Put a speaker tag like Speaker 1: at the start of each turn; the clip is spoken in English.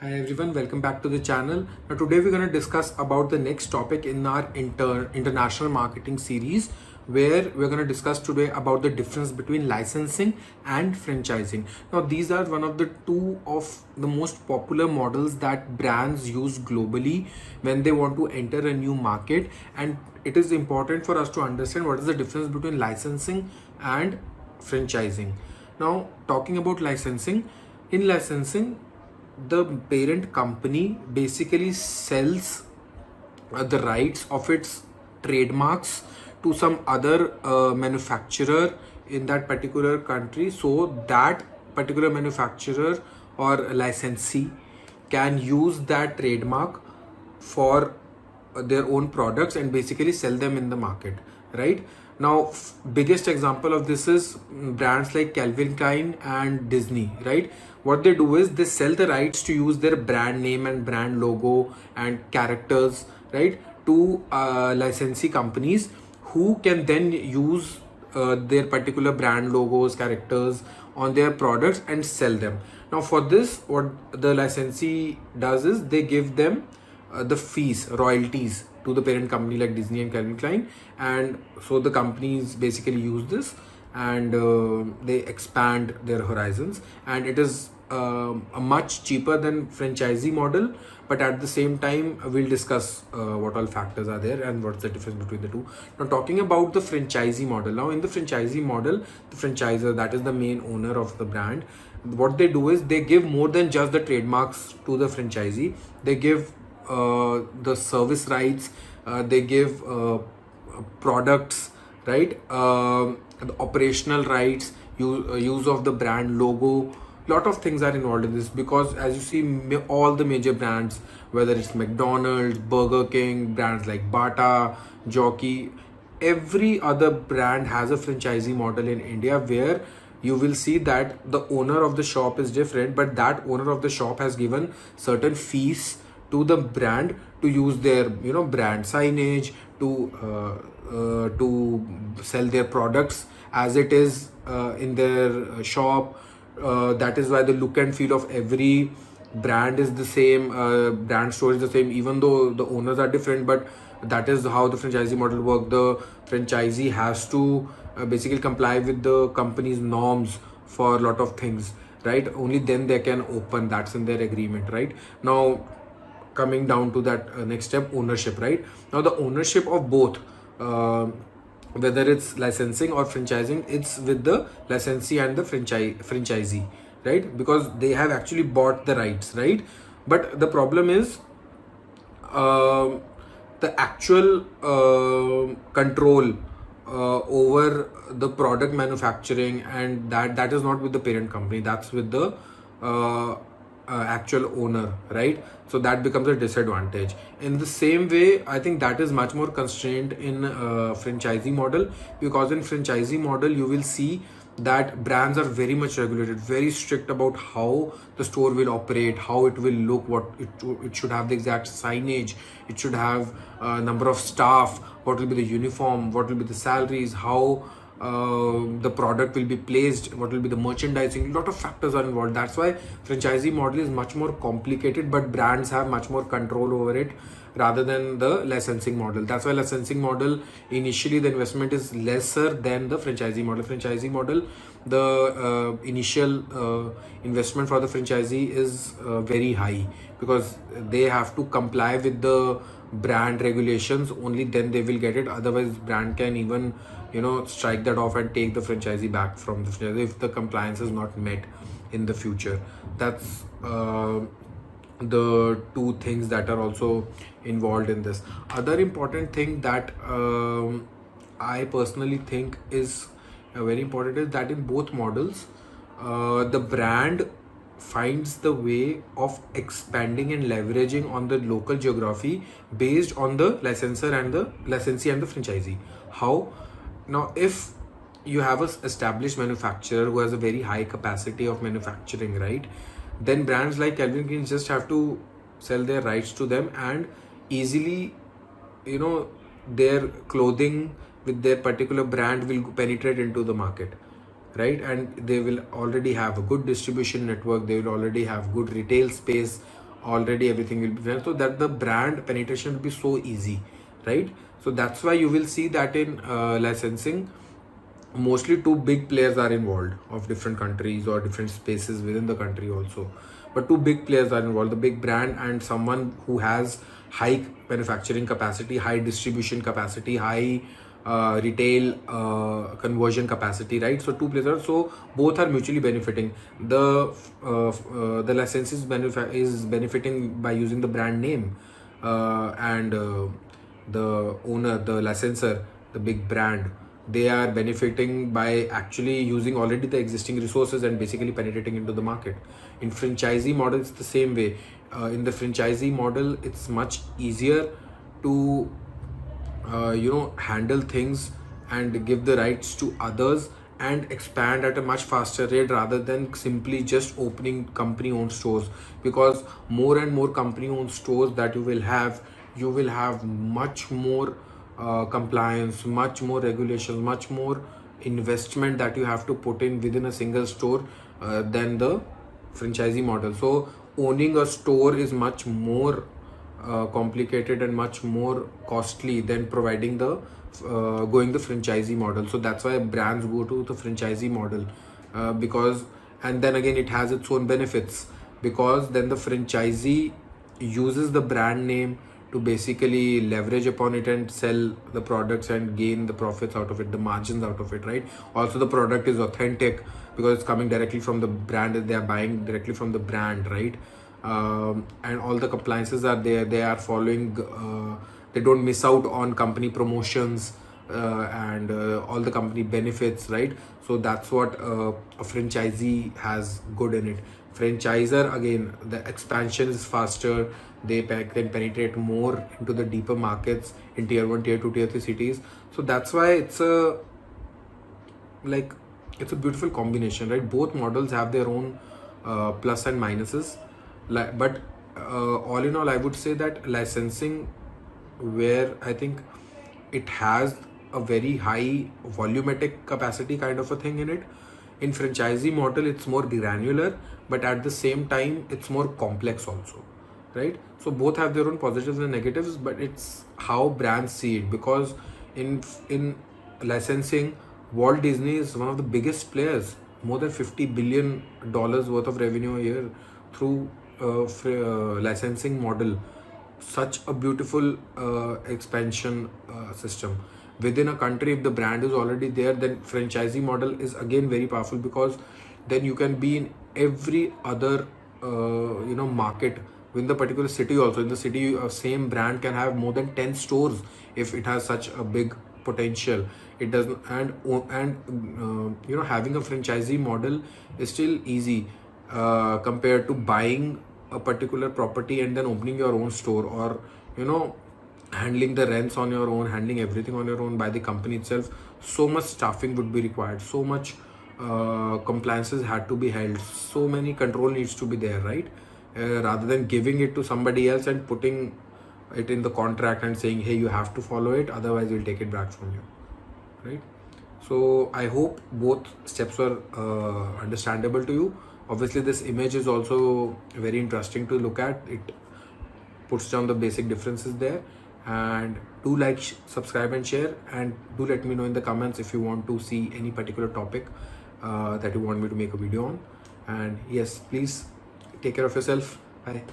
Speaker 1: Hi everyone, welcome back to the channel. Now today we're going to discuss about the next topic in our international marketing series, where we're going to discuss today about the difference between licensing and franchising. Now these are one of the two of the most popular models that brands use globally when they want to enter a new market, and it is important for us to understand what is the difference between licensing and franchising. Now talking about licensing, in licensing the parent company basically sells the rights of its trademarks to some other manufacturer in that particular country, so that particular manufacturer or licensee can use that trademark for their own products and basically sell them in the market, right? Now biggest example of this is brands like Calvin Klein and Disney, right? What they do is they sell the rights to use their brand name and brand logo and characters, right, to licensee companies who can then use their particular brand logos, characters on their products and sell them. Now for this, what the licensee does is they give them the fees, royalties to the parent company like Disney and Calvin Klein, and so the companies basically use this and they expand their horizons, and it is a much cheaper than franchisee model, but at the same time we'll discuss what all factors are there and what's the difference between the two. Now talking about the franchisee model, now in the franchisee model, the franchisor, that is the main owner of the brand, what they do is they give more than just the trademarks to the franchisee. They give the service rights, they give products, right, the operational rights, use of the brand logo. Lot of things are involved in this, because as you see, all the major brands, whether it's McDonald's, Burger King, brands like Bata, Jockey, every other brand has a franchisee model in India, where you will see that the owner of the shop is different, but that owner of the shop has given certain fees to the brand to use their brand signage, to sell their products as it is in their shop. That is why the look and feel of every brand is the same, brand store is the same, even though the owners are different. But that is how the franchisee model work. The franchisee has to basically comply with the company's norms for a lot of things, right? Only then they can open, that's in their agreement, right? Now coming down to that next step, ownership, right? Now the ownership of both, whether it's licensing or franchising, it's with the licensee and the franchisee, right? Because they have actually bought the rights, right? But the problem is the actual control over the product manufacturing, and that is not with the parent company, that's with the actual owner, right? So that becomes a disadvantage. In the same way, I think that is much more constrained in franchisee model, because in franchisee model you will see that brands are very much regulated, very strict about how the store will operate, how it will look, what it should have the exact signage, it should have number of staff, what will be the uniform, what will be the salaries, how the product will be placed, what will be the merchandising. A lot of factors are involved. That's why franchisee model is much more complicated, but brands have much more control over it rather than the licensing model. That's why licensing model, initially the investment is lesser than the franchisee model. Franchisee model, the initial investment for the franchisee is very high, because they have to comply with the brand regulations, only then they will get it. Otherwise brand can even strike that off and take the franchisee back from the franchisee if the compliance is not met in the future. That's the two things that are also involved in this. Other important thing that I personally think is very important is that in both models, the brand finds the way of expanding and leveraging on the local geography based on the licensor and the licensee and the franchisee. How? Now if you have a established manufacturer who has a very high capacity of manufacturing, right, then brands like Calvin Klein just have to sell their rights to them, and easily their clothing with their particular brand will penetrate into the market, right? And they will already have a good distribution network, they will already have good retail space already everything will be there, so that the brand penetration will be so easy, right? So that's why you will see that in licensing mostly two big players are involved of different countries or different spaces within the country also, but two big players are involved, the big brand and someone who has high manufacturing capacity, high distribution capacity, high retail conversion capacity, right? So two players are, so both are mutually benefiting. The license is benefiting by using the brand name, and the owner, the licensor, the big brand, they are benefiting by actually using already the existing resources and basically penetrating into the market. In franchisee model, it's the same way. In the franchisee model, it's much easier to handle things and give the rights to others and expand at a much faster rate rather than simply just opening company owned stores, because more and more company owned stores that you will have much more compliance, much more regulations, much more investment that you have to put in within a single store than the franchisee model. So owning a store is much more complicated and much more costly than providing the going the franchisee model. So that's why brands go to the franchisee model, because, and then again it has its own benefits, because then the franchisee uses the brand name to basically leverage upon it and sell the products and gain the profits out of it, the margins out of it, right? Also the product is authentic because it's coming directly from the brand, they are buying directly from the brand, right? And all the compliances are there, they are following, they don't miss out on company promotions and all the company benefits, right? So that's what a franchisee has good in it. Franchisor, again, the expansion is faster, they can penetrate more into the deeper markets in tier 1, tier 2, tier 3 cities. So that's why it's a beautiful combination, right? Both models have their own plus and minuses, but all in all, I would say that licensing, where I think it has a very high volumetric capacity kind of a thing in it. In franchisee model, it's more granular, but at the same time, it's more complex also, right? So both have their own positives and negatives, but it's how brands see it. Because in licensing, Walt Disney is one of the biggest players, more than $50 billion worth of revenue a year through licensing model. Such a beautiful expansion system within a country. If the brand is already there, then franchisee model is again very powerful, because then you can be in every other market within the particular city. Also in the city, same brand can have more than 10 stores if it has such a big potential. It doesn't, and having a franchisee model is still easy compared to buying a particular property and then opening your own store, or handling the rents on your own, handling everything on your own by the company itself. So much staffing would be required, so much compliances had to be held, so many control needs to be there, right? Rather than giving it to somebody else and putting it in the contract and saying, hey, you have to follow it, otherwise we'll take it back from you, right? So I hope both steps were understandable to you. Obviously this image is also very interesting to look at. It puts down the basic differences there. And do like, subscribe and share, and do let me know in the comments if you want to see any particular topic that you want me to make a video on. And yes, please take care of yourself. Bye.